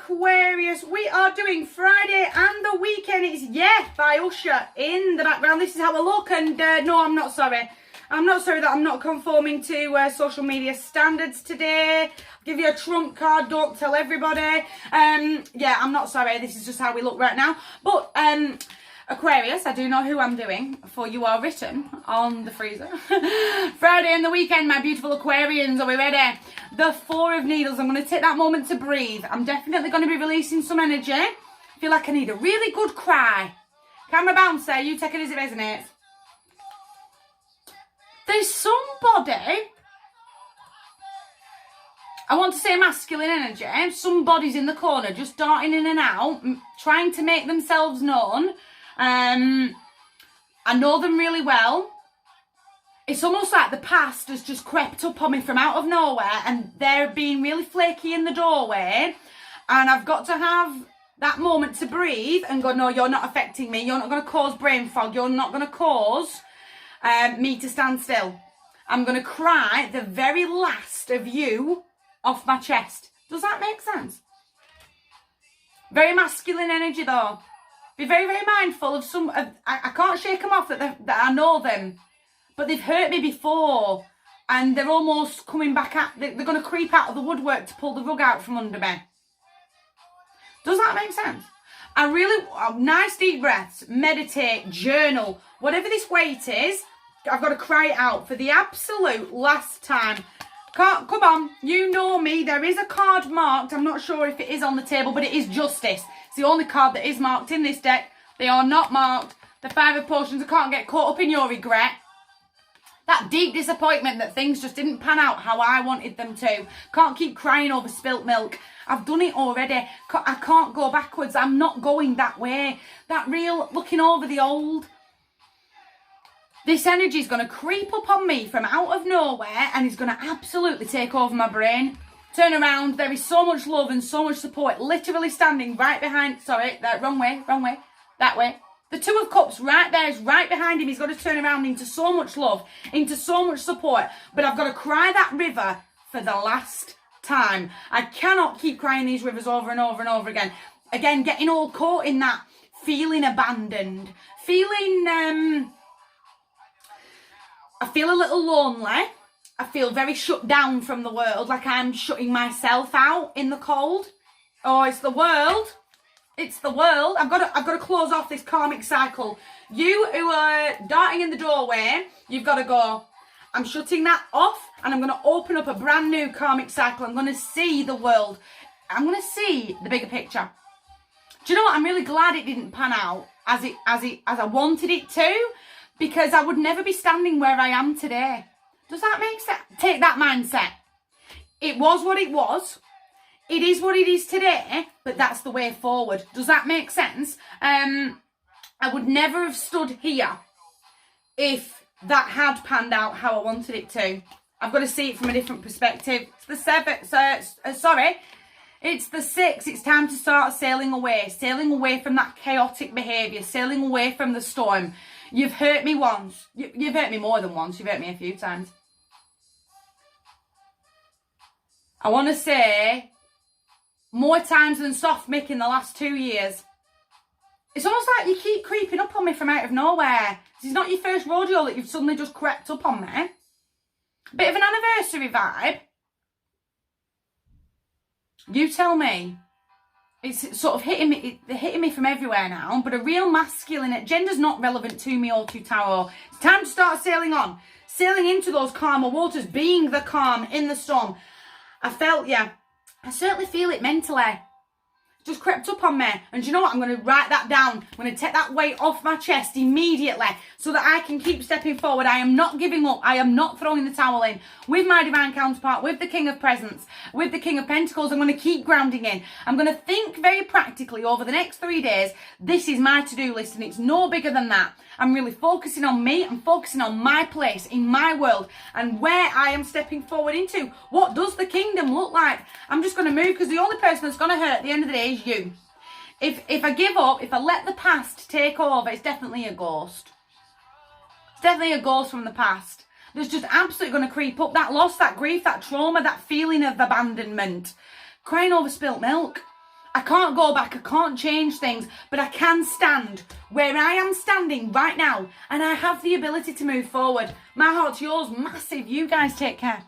Aquarius, we are doing Friday and the weekend. It's Yeah by Usher in the background. This is how I look, and no, I'm not sorry. I'm not sorry that I'm not conforming to social media standards today. I'll give you a trump card, don't tell everybody. Yeah, I'm not sorry. This is just how we look right now. But Aquarius, I do know who I'm doing, for you are written on the freezer. Friday and the weekend, my beautiful Aquarians, are we ready? The Four of Needles. I'm going to take that moment to breathe. I'm definitely going to be releasing some energy. I feel like I need a really good cry. Camera bouncer, you take it as it resonates. There's somebody, I want to say masculine energy, somebody's in the corner just darting in and out, trying to make themselves known. I know them really well. It's almost like the past has just crept up on me from out of nowhere, and they're being really flaky in the doorway, and I've got to have that moment to breathe and go, no, you're not affecting me. You're not going to cause brain fog. You're not going to cause me to stand still. I'm going to cry the very last of you off my chest. Does that make sense? Very masculine energy though. Be very, very mindful of some. I can't shake them off that I know them, but they've hurt me before, and they're almost coming back at. They're going to creep out of the woodwork to pull the rug out from under me. Does that make sense? I really nice deep breaths, meditate, journal, whatever this weight is. I've got to cry it out for the absolute last time. Come on, you know me. There is a card marked. I'm not sure if it is on the table, but it is Justice. It's the only card that is marked in this deck. They are not marked. The Five of Potions. I can't get caught up in your regret. That deep disappointment that things just didn't pan out how I wanted them to. Can't keep crying over spilt milk. I've done it already. I can't go backwards. I'm not going that way. That real looking over the old. This energy is going to creep up on me from out of nowhere, and it's going to absolutely take over my brain. Turn around. There is so much love and so much support literally standing right behind. Sorry, wrong way. That way. The Two of Cups right there is right behind him. He's got to turn around into so much love, into so much support. But I've got to cry that river for the last time. I cannot keep crying these rivers over and over and over again. Again, getting all caught in that feeling abandoned. Feeling, I feel a little lonely. I feel very shut down from the world, like I'm shutting myself out in the cold. Oh, it's the world. It's the world. I've got to close off this karmic cycle. You who are darting in the doorway, you've got to go. I'm shutting that off, and I'm going to open up a brand new karmic cycle. I'm going to see the world. I'm going to see the bigger picture. Do you know what? I'm really glad it didn't pan out as I wanted it to, because I would never be standing where I am today. Does that make sense? Take that mindset. It was what it was. It is what it is today, but that's the way forward. Does that make sense? I would never have stood here if that had panned out how I wanted it to. I've got to see it from a different perspective. It's the 7th, sorry. It's the 6th. It's time to start sailing away from that chaotic behaviour, sailing away from the storm. You've hurt me once. You've hurt me more than once. You've hurt me a few times. I want to say more times than soft Mick in the last 2 years. It's almost like you keep creeping up on me from out of nowhere. This is not your first rodeo that you've suddenly just crept up on me. Bit of an anniversary vibe. You tell me. It's sort of hitting me. They're hitting me from everywhere now. But a real masculine. Gender's not relevant to me or to tarot. It's time to start sailing on. Sailing into those calmer waters. Being the calm in the storm. I felt, yeah. I certainly feel it mentally. Just crept up on me. And do you know what? I'm going to write that down. I'm going to take that weight off my chest immediately so that I can keep stepping forward. I am not giving up. I am not throwing the towel in. With my divine counterpart, with the King of Presents, with the King of Pentacles, I'm going to keep grounding in. I'm going to think very practically over the next 3 days. This is my to-do list, and it's no bigger than that. I'm really focusing on me. I'm focusing on my place in my world and where I am stepping forward into. What does the kingdom look like? I'm just going to move, because the only person that's going to hurt at the end of the day is you. If I give up, if I let the past take over, it's definitely a ghost. It's definitely a ghost from the past. There's just absolutely going to creep up that loss, that grief, that trauma, that feeling of abandonment. Crying over spilt milk. I can't go back, I can't change things, but I can stand where I am standing right now, and I have the ability to move forward. My heart's yours, massive. You guys take care.